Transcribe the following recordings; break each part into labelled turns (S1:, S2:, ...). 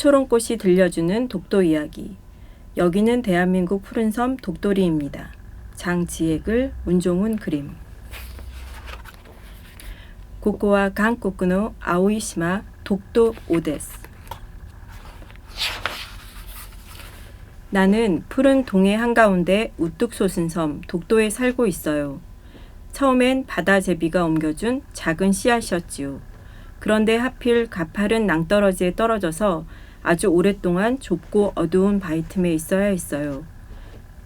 S1: 초롱꽃이 들려주는 독도 이야기. 여기는 대한민국 푸른 섬 독도리입니다. 장지혜글, 문종훈 그림. 고코와 간코쿠노 아오이시마 독도 오데스. 나는 푸른 동해 한가운데 우뚝 솟은 섬 독도에 살고 있어요. 처음엔 바다 제비가 옮겨준 작은 씨앗이었지요. 그런데 하필 가파른 낭떠러지에 떨어져서 아주 오랫동안 좁고 어두운 바위 틈에 있어야 했어요.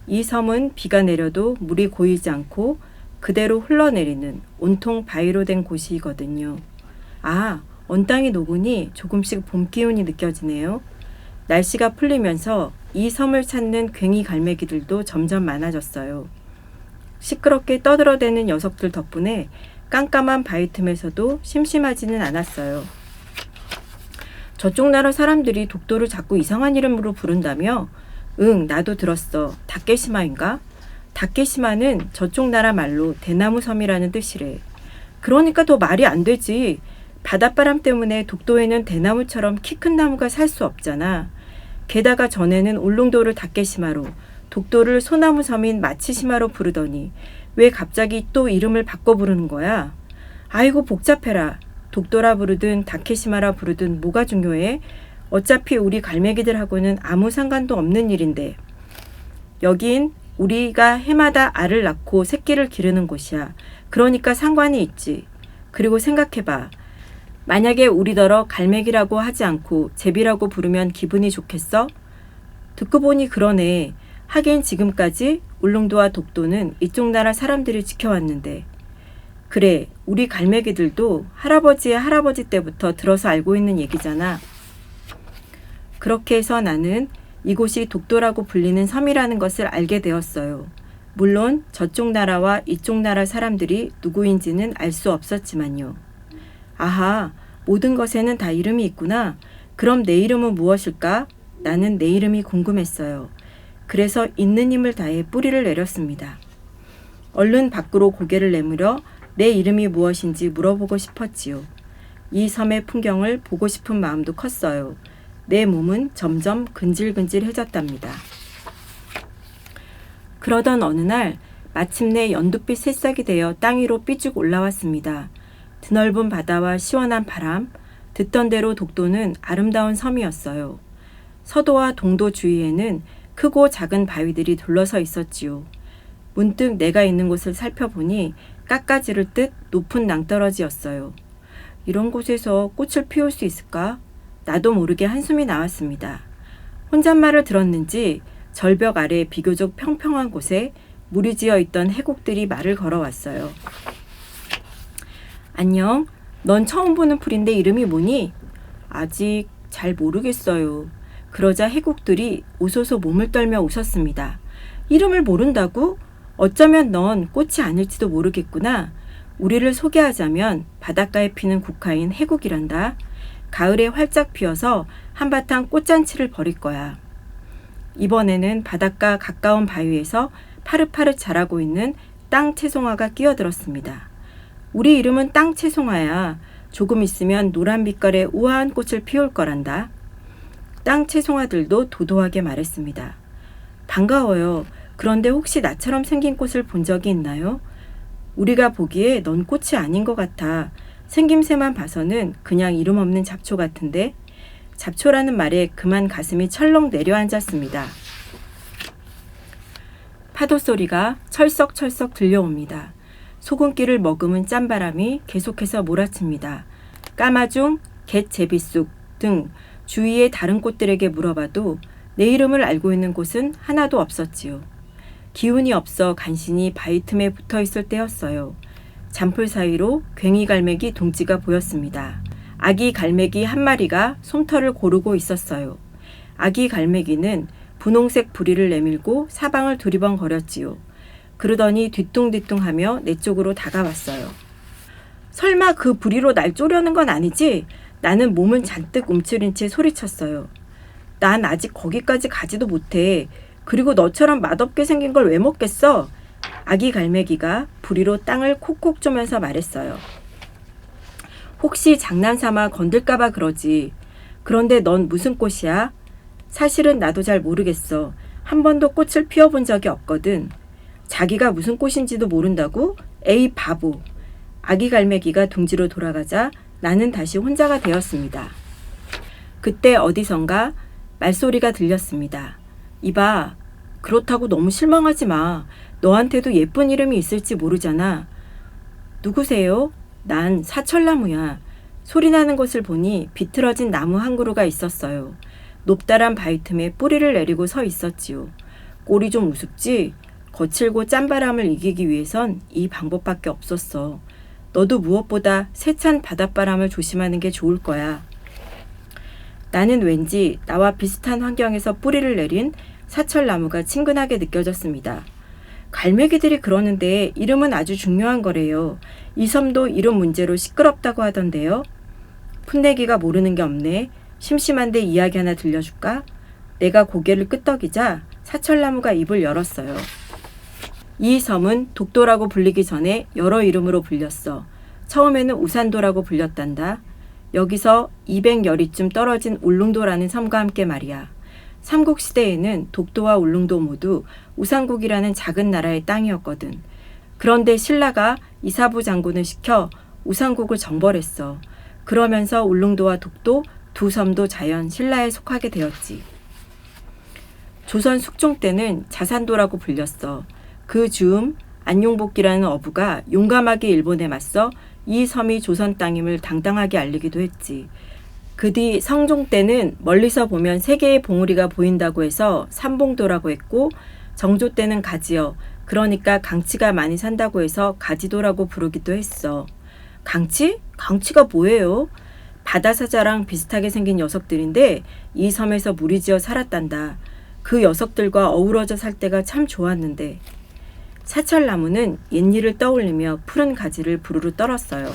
S1: 이 섬은 비가 내려도 물이 고이지 않고 그대로 흘러내리는 온통 바위로 된 곳이거든요. 아, 언 땅이 녹으니 조금씩 봄 기운이 느껴지네요. 날씨가 풀리면서 이 섬을 찾는 괭이 갈매기들도 점점 많아졌어요. 시끄럽게 떠들어대는 녀석들 덕분에 깜깜한 바위 틈에서도 심심하지는 않았어요. 저쪽 나라 사람들이 독도를 자꾸 이상한 이름으로 부른다며? 응, 나도 들었어. 다케시마인가? 다케시마는 저쪽 나라 말로 대나무 섬이라는 뜻이래. 그러니까 더 말이 안 되지. 바닷바람 때문에 독도에는 대나무처럼 키 큰 나무가 살 수 없잖아. 게다가 전에는 울릉도를 다케시마로, 독도를 소나무 섬인 마치시마로 부르더니 왜 갑자기 또 이름을 바꿔 부르는 거야? 아이고 복잡해라. 독도라 부르든 다케시마라 부르든 뭐가 중요해? 어차피 우리 갈매기들하고는 아무 상관도 없는 일인데. 여긴 우리가 해마다 알을 낳고 새끼를 기르는 곳이야. 그러니까 상관이 있지. 그리고 생각해봐. 만약에 우리더러 갈매기라고 하지 않고 제비라고 부르면 기분이 좋겠어? 듣고 보니 그러네. 하긴 지금까지 울릉도와 독도는 이쪽 나라 사람들이 지켜왔는데. 그래, 우리 갈매기들도 할아버지의 할아버지 때부터 들어서 알고 있는 얘기잖아. 그렇게 해서 나는 이곳이 독도라고 불리는 섬이라는 것을 알게 되었어요. 물론 저쪽 나라와 이쪽 나라 사람들이 누구인지는 알 수 없었지만요. 아하, 모든 것에는 다 이름이 있구나. 그럼 내 이름은 무엇일까? 나는 내 이름이 궁금했어요. 그래서 있는 힘을 다해 뿌리를 내렸습니다. 얼른 밖으로 고개를 내밀어 내 이름이 무엇인지 물어보고 싶었지요. 이 섬의 풍경을 보고 싶은 마음도 컸어요. 내 몸은 점점 근질근질해졌답니다. 그러던 어느 날 마침내 연두빛 새싹이 되어 땅 위로 삐쭉 올라왔습니다. 드넓은 바다와 시원한 바람, 듣던 대로 독도는 아름다운 섬이었어요. 서도와 동도 주위에는 크고 작은 바위들이 둘러서 있었지요. 문득 내가 있는 곳을 살펴보니 깎아지를 듯 높은 낭떠러지였어요. 이런 곳에서 꽃을 피울 수 있을까? 나도 모르게 한숨이 나왔습니다. 혼잣말을 들었는지 절벽 아래 비교적 평평한 곳에 물이 지어 있던 해곡들이 말을 걸어왔어요. 안녕, 넌 처음 보는 풀인데 이름이 뭐니? 아직 잘 모르겠어요. 그러자 해곡들이 오소소 몸을 떨며 웃었습니다. 이름을 모른다고? 어쩌면 넌 꽃이 아닐지도 모르겠구나. 우리를 소개하자면 바닷가에 피는 국화인 해곡이란다. 가을에 활짝 피어서 한바탕 꽃잔치를 벌일 거야. 이번에는 바닷가 가까운 바위에서 파릇파릇 자라고 있는 땅 채송화가 끼어들었습니다. 우리 이름은 땅 채송화야. 조금 있으면 노란 빛깔의 우아한 꽃을 피울 거란다. 땅 채송화들도 도도하게 말했습니다. 반가워요. 그런데 혹시 나처럼 생긴 꽃을 본 적이 있나요? 우리가 보기에 넌 꽃이 아닌 것 같아. 생김새만 봐서는 그냥 이름 없는 잡초 같은데. 잡초라는 말에 그만 가슴이 철렁 내려앉았습니다. 파도 소리가 철썩철썩 들려옵니다. 소금기를 머금은 짠바람이 계속해서 몰아칩니다. 까마중, 갯제비쑥 등 주위의 다른 꽃들에게 물어봐도 내 이름을 알고 있는 곳은 하나도 없었지요. 기운이 없어 간신히 바위 틈에 붙어 있을 때였어요. 잔풀 사이로 괭이 갈매기 둥지가 보였습니다. 아기 갈매기 한 마리가 솜털을 고르고 있었어요. 아기 갈매기는 분홍색 부리를 내밀고 사방을 두리번거렸지요. 그러더니 뒤뚱뒤뚱하며 내 쪽으로 다가왔어요. 설마 그 부리로 날 쪼려는 건 아니지? 나는 몸은 잔뜩 움츠린 채 소리쳤어요. 난 아직 거기까지 가지도 못해. 그리고 너처럼 맛없게 생긴 걸 왜 먹겠어? 아기 갈매기가 부리로 땅을 콕콕 쪼면서 말했어요. 혹시 장난삼아 건들까봐 그러지. 그런데 넌 무슨 꽃이야? 사실은 나도 잘 모르겠어. 한 번도 꽃을 피워본 적이 없거든. 자기가 무슨 꽃인지도 모른다고? 에이 바보. 아기 갈매기가 둥지로 돌아가자 나는 다시 혼자가 되었습니다. 그때 어디선가 말소리가 들렸습니다. 이봐, 그렇다고 너무 실망하지 마. 너한테도 예쁜 이름이 있을지 모르잖아. 누구세요? 난 사철나무야. 소리 나는 것을 보니 비틀어진 나무 한 그루가 있었어요. 높다란 바위 틈에 뿌리를 내리고 서 있었지요. 꼴이 좀 우습지? 거칠고 짠 바람을 이기기 위해선 이 방법밖에 없었어. 너도 무엇보다 세찬 바닷바람을 조심하는 게 좋을 거야. 나는 왠지 나와 비슷한 환경에서 뿌리를 내린 사철나무가 친근하게 느껴졌습니다. 갈매기들이 그러는데 이름은 아주 중요한 거래요. 이 섬도 이름 문제로 시끄럽다고 하던데요. 풋내기가 모르는 게 없네. 심심한데 이야기 하나 들려줄까? 내가 고개를 끄덕이자 사철나무가 입을 열었어요. 이 섬은 독도라고 불리기 전에 여러 이름으로 불렸어. 처음에는 우산도라고 불렸단다. 여기서 200여리쯤 떨어진 울릉도라는 섬과 함께 말이야. 삼국시대에는 독도와 울릉도 모두 우상국이라는 작은 나라의 땅이었거든. 그런데 신라가 이사부 장군을 시켜 우상국을 정벌했어. 그러면서 울릉도와 독도 두 섬도 자연 신라에 속하게 되었지. 조선 숙종 때는 자산도라고 불렸어. 그 즈음 안용복기라는 어부가 용감하게 일본에 맞서 이 섬이 조선 땅임을 당당하게 알리기도 했지. 그 뒤 성종 때는 멀리서 보면 세 개의 봉우리가 보인다고 해서 삼봉도라고 했고, 정조 때는 가지여, 그러니까 강치가 많이 산다고 해서 가지도라고 부르기도 했어. 강치? 강치가 뭐예요? 바다사자랑 비슷하게 생긴 녀석들인데 이 섬에서 무리지어 살았단다. 그 녀석들과 어우러져 살 때가 참 좋았는데. 사철나무는 옛일을 떠올리며 푸른 가지를 부르르 떨었어요.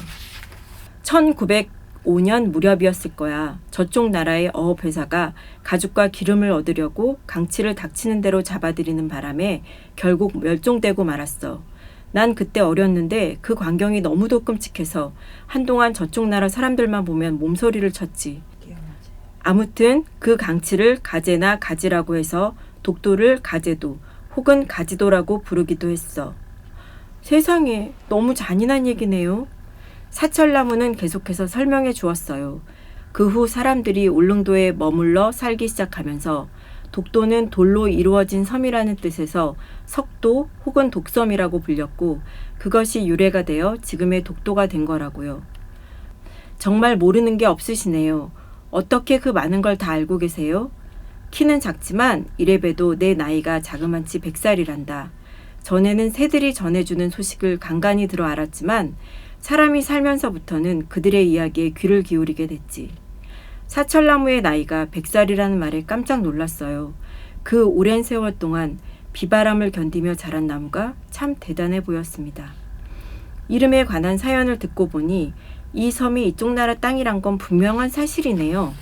S1: 1905년 무렵이었을 거야. 저쪽 나라의 어업회사가 가죽과 기름을 얻으려고 강치를 닥치는 대로 잡아들이는 바람에 결국 멸종되고 말았어. 난 그때 어렸는데 그 광경이 너무도 끔찍해서 한동안 저쪽 나라 사람들만 보면 몸서리를 쳤지. 아무튼 그 강치를 가재나 가지라고 해서 독도를 가재도 혹은 가지도라고 부르기도 했어. 세상에, 너무 잔인한 얘기네요. 사철나무는 계속해서 설명해 주었어요. 그 후 사람들이 울릉도에 머물러 살기 시작하면서 독도는 돌로 이루어진 섬이라는 뜻에서 석도 혹은 독섬이라고 불렸고, 그것이 유래가 되어 지금의 독도가 된 거라고요. 정말 모르는 게 없으시네요. 어떻게 그 많은 걸 다 알고 계세요? 키는 작지만 이래봬도 내 나이가 자그만치 100살이란다. 전에는 새들이 전해주는 소식을 간간히 들어 알았지만 사람이 살면서부터는 그들의 이야기에 귀를 기울이게 됐지. 사철나무의 나이가 100살이라는 말에 깜짝 놀랐어요. 그 오랜 세월 동안 비바람을 견디며 자란 나무가 참 대단해 보였습니다. 이름에 관한 사연을 듣고 보니 이 섬이 이쪽 나라 땅이란 건 분명한 사실이네요.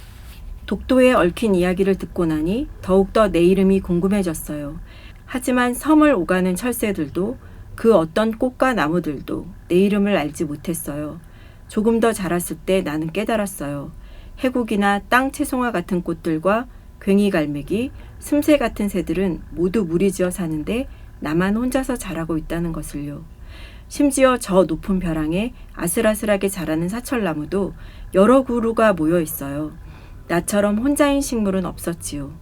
S1: 독도에 얽힌 이야기를 듣고 나니 더욱더 내 이름이 궁금해졌어요. 하지만 섬을 오가는 철새들도 그 어떤 꽃과 나무들도 내 이름을 알지 못했어요. 조금 더 자랐을 때 나는 깨달았어요. 해국이나 땅 채송화 같은 꽃들과 괭이갈매기, 슴새 같은 새들은 모두 무리지어 사는데 나만 혼자서 자라고 있다는 것을요. 심지어 저 높은 벼랑에 아슬아슬하게 자라는 사철나무도 여러 그루가 모여 있어요. 나처럼 혼자인 식물은 없었지요.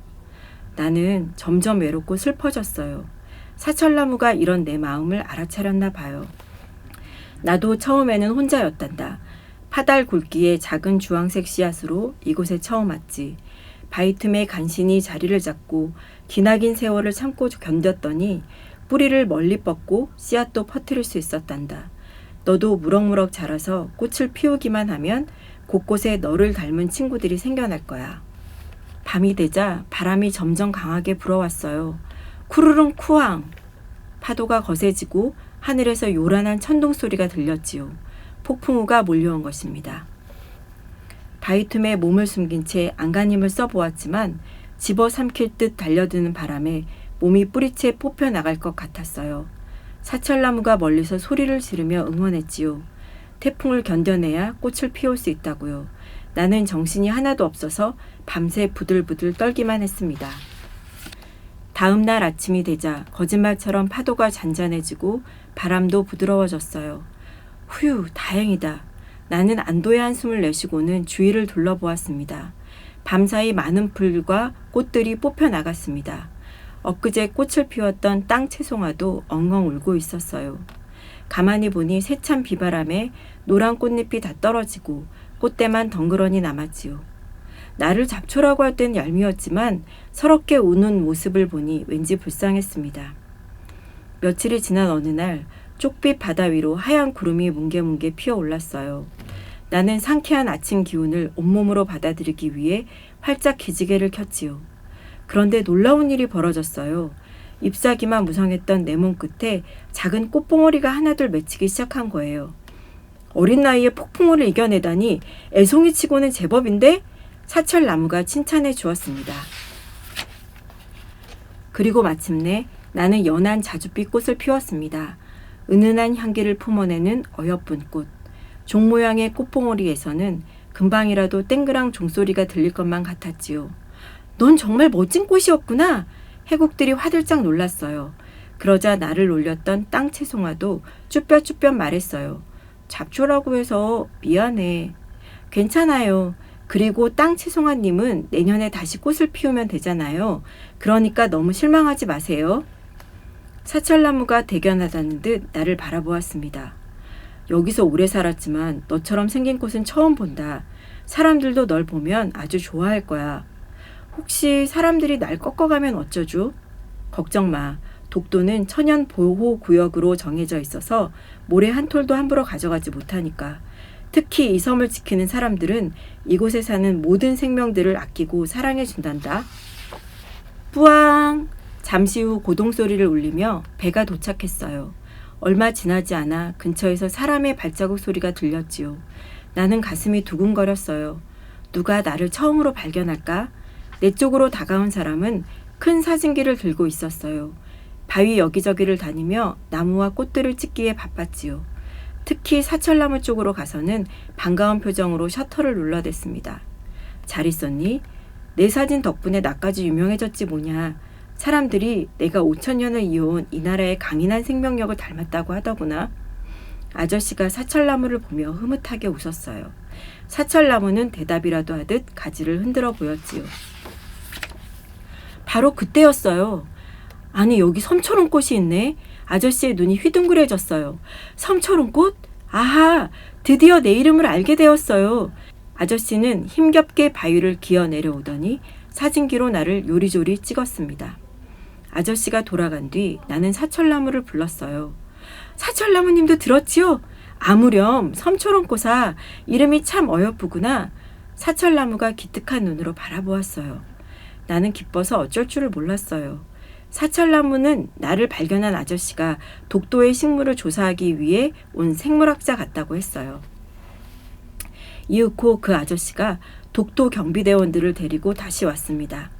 S1: 나는 점점 외롭고 슬퍼졌어요. 사철나무가 이런 내 마음을 알아차렸나 봐요. 나도 처음에는 혼자였단다. 파달 굵기의 작은 주황색 씨앗으로 이곳에 처음 왔지. 바위 틈에 간신히 자리를 잡고 기나긴 세월을 참고 견뎠더니 뿌리를 멀리 뻗고 씨앗도 퍼뜨릴 수 있었단다. 너도 무럭무럭 자라서 꽃을 피우기만 하면 곳곳에 너를 닮은 친구들이 생겨날 거야. 밤이 되자 바람이 점점 강하게 불어왔어요. 쿠르릉 쿠앙! 파도가 거세지고 하늘에서 요란한 천둥 소리가 들렸지요. 폭풍우가 몰려온 것입니다. 바위 틈에 몸을 숨긴 채 안간힘을 써보았지만 집어삼킬 듯 달려드는 바람에 몸이 뿌리채 뽑혀 나갈 것 같았어요. 사철나무가 멀리서 소리를 지르며 응원했지요. 태풍을 견뎌내야 꽃을 피울 수 있다고요. 나는 정신이 하나도 없어서 밤새 부들부들 떨기만 했습니다. 다음 날 아침이 되자 거짓말처럼 파도가 잔잔해지고 바람도 부드러워졌어요. 휴, 다행이다. 나는 안도의 한숨을 내쉬고는 주위를 둘러보았습니다. 밤사이 많은 풀과 꽃들이 뽑혀 나갔습니다. 엊그제 꽃을 피웠던 땅 채송화도 엉엉 울고 있었어요. 가만히 보니 세찬 비바람에 노란 꽃잎이 다 떨어지고 꽃대만 덩그러니 남았지요. 나를 잡초라고 할 땐 얄미웠지만 서럽게 우는 모습을 보니 왠지 불쌍했습니다. 며칠이 지난 어느 날 쪽빛 바다 위로 하얀 구름이 뭉게뭉게 피어올랐어요. 나는 상쾌한 아침 기운을 온몸으로 받아들이기 위해 활짝 기지개를 켰지요. 그런데 놀라운 일이 벌어졌어요. 잎사귀만 무성했던 내 몸 끝에 작은 꽃봉오리가 하나둘 맺히기 시작한 거예요. 어린 나이에 폭풍우를 이겨내다니 애송이치고는 제법인데? 사철나무가 칭찬해 주었습니다. 그리고 마침내 나는 연한 자줏빛 꽃을 피웠습니다. 은은한 향기를 품어내는 어여쁜 꽃. 종 모양의 꽃봉오리에서는 금방이라도 땡그랑 종소리가 들릴 것만 같았지요. 넌 정말 멋진 꽃이었구나. 해곡들이 화들짝 놀랐어요. 그러자 나를 놀렸던 땅 채송화도 쭈뼛쭈뼛 말했어요. 잡초라고 해서 미안해. 괜찮아요. 그리고 땅 채송화님은 내년에 다시 꽃을 피우면 되잖아요. 그러니까 너무 실망하지 마세요. 사철나무가 대견하다는 듯 나를 바라보았습니다. 여기서 오래 살았지만 너처럼 생긴 꽃은 처음 본다. 사람들도 널 보면 아주 좋아할 거야. 혹시 사람들이 날 꺾어가면 어쩌죠? 걱정 마. 독도는 천연 보호구역으로 정해져 있어서 모래 한 톨도 함부로 가져가지 못하니까. 특히 이 섬을 지키는 사람들은 이곳에 사는 모든 생명들을 아끼고 사랑해 준단다. 뿌앙! 잠시 후 고동소리를 울리며 배가 도착했어요. 얼마 지나지 않아 근처에서 사람의 발자국 소리가 들렸지요. 나는 가슴이 두근거렸어요. 누가 나를 처음으로 발견할까? 내 쪽으로 다가온 사람은 큰 사진기를 들고 있었어요. 바위 여기저기를 다니며 나무와 꽃들을 찍기에 바빴지요. 특히 사철나무 쪽으로 가서는 반가운 표정으로 셔터를 눌러댔습니다. 잘 있었니? 내 사진 덕분에 나까지 유명해졌지 뭐냐. 사람들이 내가 5,000년을 이어온 이 나라의 강인한 생명력을 닮았다고 하더구나. 아저씨가 사철나무를 보며 흐뭇하게 웃었어요. 사철나무는 대답이라도 하듯 가지를 흔들어 보였지요. 바로 그때였어요. 아니, 여기 섬초롱꽃이 있네. 아저씨의 눈이 휘둥그레졌어요. 섬초롱꽃? 아하, 드디어 내 이름을 알게 되었어요. 아저씨는 힘겹게 바위를 기어 내려오더니 사진기로 나를 요리조리 찍었습니다. 아저씨가 돌아간 뒤 나는 사철나무를 불렀어요. 사철나무님도 들었지요? 아무렴, 섬초롱꽃아, 이름이 참 어여쁘구나. 사철나무가 기특한 눈으로 바라보았어요. 나는 기뻐서 어쩔 줄을 몰랐어요. 사철나무는 나를 발견한 아저씨가 독도의 식물을 조사하기 위해 온 생물학자 같다고 했어요. 이윽고 그 아저씨가 독도 경비대원들을 데리고 다시 왔습니다.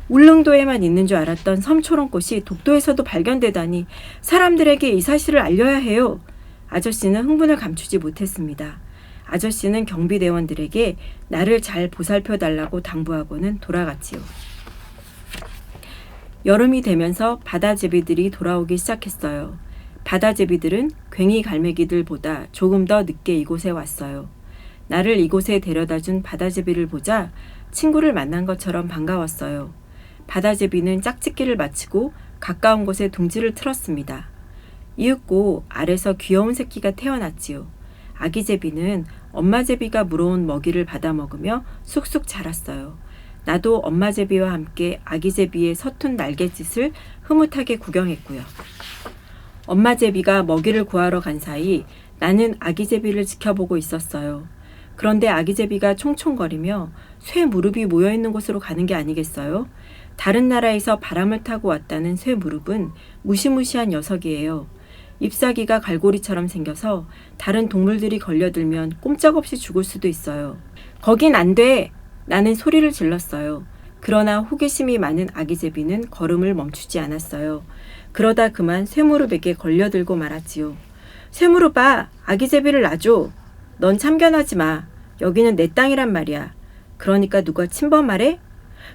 S1: 울릉도에만 있는 줄 알았던 섬초롱꽃이 독도에서도 발견되다니 사람들에게 이 사실을 알려야 해요. 아저씨는 흥분을 감추지 못했습니다. 아저씨는 경비대원들에게 나를 잘 보살펴달라고 당부하고는 돌아갔지요. 여름이 되면서 바다제비들이 돌아오기 시작했어요. 바다제비들은 괭이 갈매기들보다 조금 더 늦게 이곳에 왔어요. 나를 이곳에 데려다준 바다제비를 보자 친구를 만난 것처럼 반가웠어요. 바다제비는 짝짓기를 마치고 가까운 곳에 둥지를 틀었습니다. 이윽고 알에서 귀여운 새끼가 태어났지요. 아기 제비는 엄마 제비가 물어온 먹이를 받아 먹으며 쑥쑥 자랐어요. 나도 엄마 제비와 함께 아기 제비의 서툰 날갯짓을 흐뭇하게 구경했고요. 엄마 제비가 먹이를 구하러 간 사이 나는 아기 제비를 지켜보고 있었어요. 그런데 아기 제비가 총총거리며 쇠 무릎이 모여있는 곳으로 가는 게 아니겠어요? 다른 나라에서 바람을 타고 왔다는 쇠 무릎은 무시무시한 녀석이에요. 잎사귀가 갈고리처럼 생겨서 다른 동물들이 걸려들면 꼼짝없이 죽을 수도 있어요. 거긴 안 돼! 나는 소리를 질렀어요. 그러나 호기심이 많은 아기 제비는 걸음을 멈추지 않았어요. 그러다 그만 쇠무릎에게 걸려들고 말았지요. 쇠무릎아, 아기 제비를 놔줘. 넌 참견하지 마. 여기는 내 땅이란 말이야. 그러니까 누가 침범하래?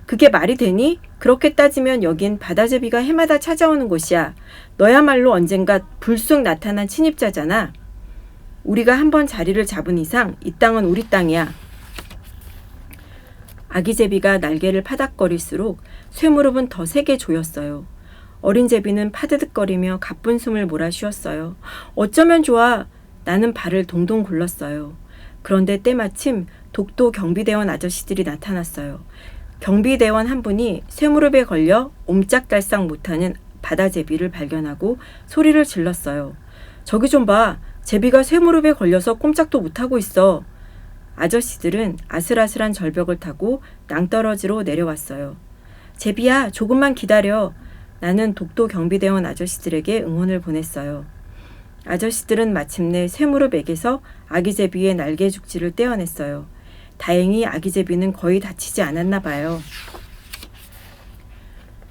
S1: 그게 말이 되니? 그렇게 따지면 여긴 바다제비가 해마다 찾아오는 곳이야. 너야말로 언젠가 불쑥 나타난 침입자잖아. 우리가 한번 자리를 잡은 이상 이 땅은 우리 땅이야. 아기 제비가 날개를 파닥거릴수록 쇠무릎은 더 세게 조였어요. 어린 제비는 파드득거리며 가쁜 숨을 몰아쉬었어요. 어쩌면 좋아. 나는 발을 동동 굴렀어요. 그런데 때마침 독도 경비대원 아저씨들이 나타났어요. 경비대원 한 분이 쇠무릎에 걸려 옴짝달싹 못하는 바다제비를 발견하고 소리를 질렀어요. 저기 좀 봐. 제비가 쇠무릎에 걸려서 꼼짝도 못하고 있어. 아저씨들은 아슬아슬한 절벽을 타고 낭떠러지로 내려왔어요. 제비야, 조금만 기다려. 나는 독도 경비대원 아저씨들에게 응원을 보냈어요. 아저씨들은 마침내 쇠무릎에게서 아기 제비의 날개 죽지를 떼어냈어요. 다행히 아기 제비는 거의 다치지 않았나 봐요.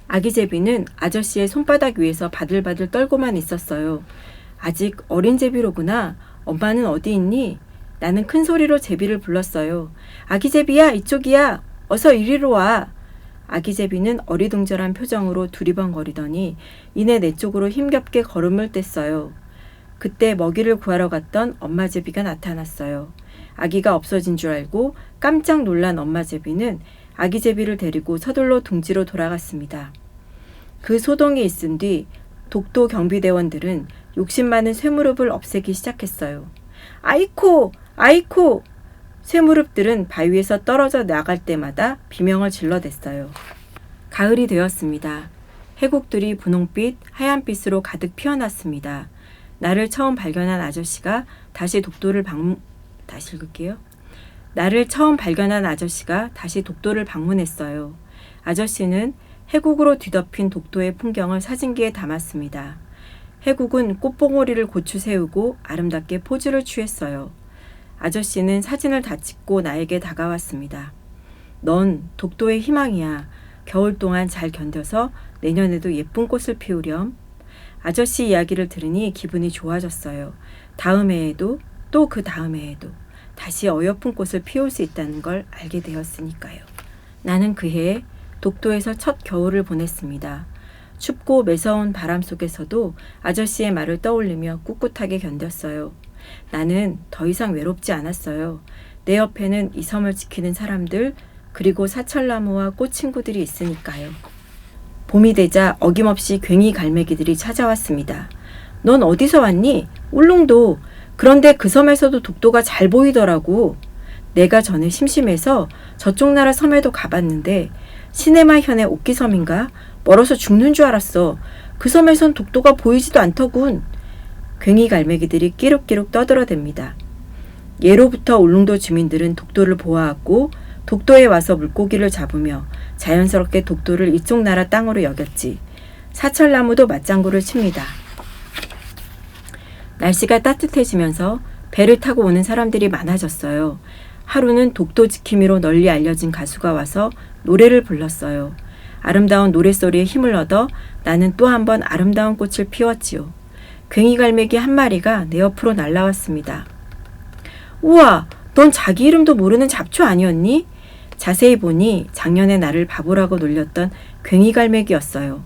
S1: 아기 제비는 아저씨의 손바닥 위에서 바들바들 떨고만 있었어요. 아직 어린 제비로구나. 엄마는 어디 있니? 나는 큰 소리로 제비를 불렀어요. 아기 제비야, 이쪽이야. 어서 이리로 와. 아기 제비는 어리둥절한 표정으로 두리번거리더니 이내 내 쪽으로 힘겹게 걸음을 뗐어요. 그때 먹이를 구하러 갔던 엄마 제비가 나타났어요. 아기가 없어진 줄 알고 깜짝 놀란 엄마 제비는 아기 제비를 데리고 서둘러 둥지로 돌아갔습니다. 그 소동이 있은 뒤 독도 경비대원들은 욕심 많은 쇠무릎을 없애기 시작했어요. 아이코! 아이코! 쇠무릎들은 바위에서 떨어져 나갈 때마다 비명을 질러댔어요. 가을이 되었습니다. 해국들이 분홍빛, 하얀빛으로 가득 피어났습니다. 나를 처음 발견한 아저씨가 다시 독도를 방문했어요. 아저씨는 해국으로 뒤덮인 독도의 풍경을 사진기에 담았습니다. 해국은 꽃봉오리를 고추 세우고 아름답게 포즈를 취했어요. 아저씨는 사진을 다 찍고 나에게 다가왔습니다. 넌 독도의 희망이야. 겨울 동안 잘 견뎌서 내년에도 예쁜 꽃을 피우렴. 아저씨 이야기를 들으니 기분이 좋아졌어요. 다음 해에도 또 그 다음 해에도 다시 어여쁜 꽃을 피울 수 있다는 걸 알게 되었으니까요. 나는 그해 독도에서 첫 겨울을 보냈습니다. 춥고 매서운 바람 속에서도 아저씨의 말을 떠올리며 꿋꿋하게 견뎠어요. 나는 더 이상 외롭지 않았어요. 내 옆에는 이 섬을 지키는 사람들, 그리고 사철나무와 꽃친구들이 있으니까요. 봄이 되자 어김없이 괭이 갈매기들이 찾아왔습니다. 넌 어디서 왔니? 울릉도. 그런데 그 섬에서도 독도가 잘 보이더라고. 내가 전에 심심해서 저쪽 나라 섬에도 가봤는데 시네마현의 옥기섬인가? 멀어서 죽는 줄 알았어. 그 섬에선 독도가 보이지도 않더군. 괭이 갈매기들이 끼룩끼룩 떠들어댑니다. 예로부터 울릉도 주민들은 독도를 보아왔고 독도에 와서 물고기를 잡으며 자연스럽게 독도를 이쪽 나라 땅으로 여겼지. 사철나무도 맞장구를 칩니다. 날씨가 따뜻해지면서 배를 타고 오는 사람들이 많아졌어요. 하루는 독도 지킴이로 널리 알려진 가수가 와서 노래를 불렀어요. 아름다운 노랫소리에 힘을 얻어 나는 또 한 번 아름다운 꽃을 피웠지요. 괭이 갈매기 한 마리가 내 옆으로 날아왔습니다. 우와, 넌 자기 이름도 모르는 잡초 아니었니? 자세히 보니 작년에 나를 바보라고 놀렸던 괭이 갈매기였어요.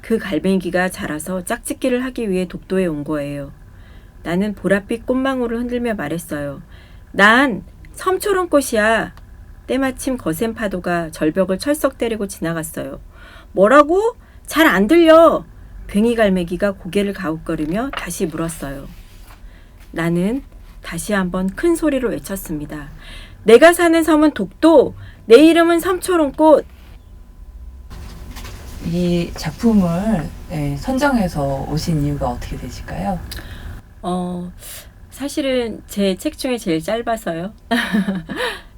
S1: 그 갈매기가 자라서 짝짓기를 하기 위해 독도에 온 거예요. 나는 보랏빛 꽃망울을 흔들며 말했어요. 난 섬초롱꽃이야. 때마침 거센 파도가 절벽을 철썩 때리고 지나갔어요. 뭐라고? 잘 안 들려. 괭이 갈매기가 고개를 가웃거리며 다시 물었어요. 나는 다시 한번 큰 소리로 외쳤습니다. 내가 사는 섬은 독도, 내 이름은 섬초롱꽃.
S2: 이 작품을 선정해서 오신 이유가 어떻게 되실까요?
S1: 사실은 제 책 중에 제일 짧아서요.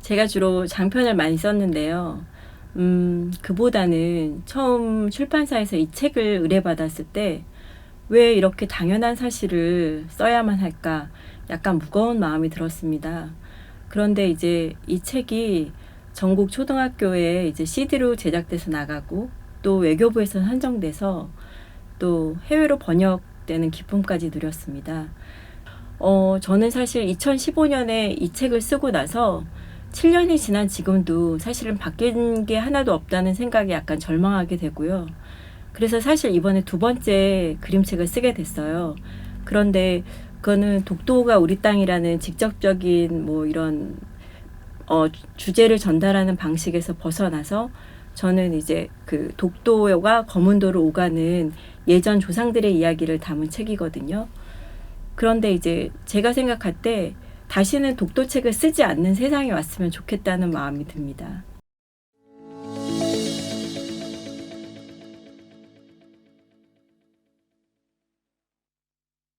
S1: 제가 주로 장편을 많이 썼는데요. 그보다는 처음 출판사에서 이 책을 의뢰받았을 때 왜 이렇게 당연한 사실을 써야만 할까 약간 무거운 마음이 들었습니다. 그런데 이제 이 책이 전국 초등학교에 이제 CD로 제작돼서 나가고 또 외교부에서 선정돼서 또 해외로 번역되는 기쁨까지 누렸습니다. 저는 사실 2015년에 이 책을 쓰고 나서 7년이 지난 지금도 사실은 바뀐 게 하나도 없다는 생각에 약간 절망하게 되고요. 그래서 사실 이번에 두 번째 그림책을 쓰게 됐어요. 그런데 그거는 독도가 우리 땅이라는 직접적인 뭐 이런 주제를 전달하는 방식에서 벗어나서 저는 이제 그 독도와 거문도를 오가는 예전 조상들의 이야기를 담은 책이거든요. 그런데 이제 제가 생각할 때 다시는 독도책을 쓰지 않는 세상이 왔으면 좋겠다는 마음이 듭니다.